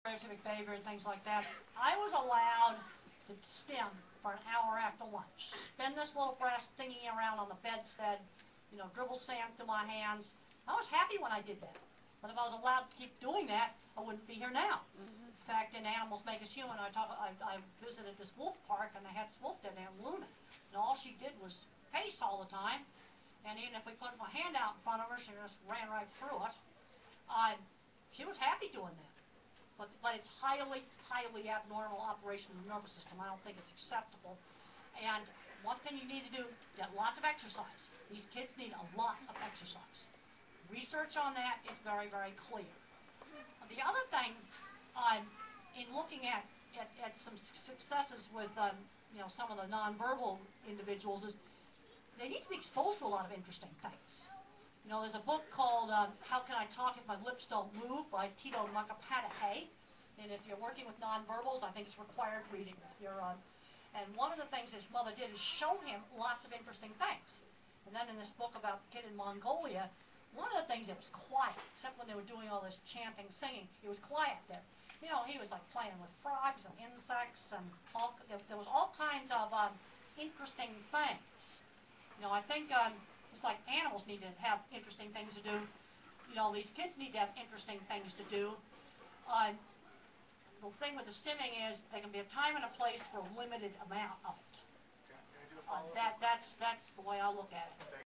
scientific behavior and things like that, I was allowed to stim for an hour after lunch. Spin this little brass thingy around on the bedstead, dribble sand through my hands. I was happy when I did that. But if I was allowed to keep doing that, I wouldn't be here now. In fact, in Animals Make Us Human, I visited this wolf park, and they had this wolf there named Luna. And all she did was pace all the time. And even if we put my hand out in front of her, she just ran right through it. She was happy doing that. But it's highly, highly abnormal operation of the nervous system. I don't think it's acceptable. And one thing you need to do, get lots of exercise. These kids need a lot of exercise. Research on that is very, very clear. The other thing, in looking at some successes with some of the nonverbal individuals, is they need to be exposed to a lot of interesting things. There's a book called How Can I Talk If My Lips Don't Move by Tito Makapatahe. And if you're working with nonverbals, I think it's required reading. And one of the things his mother did is show him lots of interesting things. And then in this book about the kid in Mongolia, one of the things, it was quiet, except when they were doing all this chanting, singing, it was quiet there. He was like playing with frogs and insects, and there was all kinds of interesting things. I think just like animals need to have interesting things to do, these kids need to have interesting things to do. The thing with the stimming is there can be a time and a place for a limited amount of it. Can I do a follow-up? That's the way I look at it.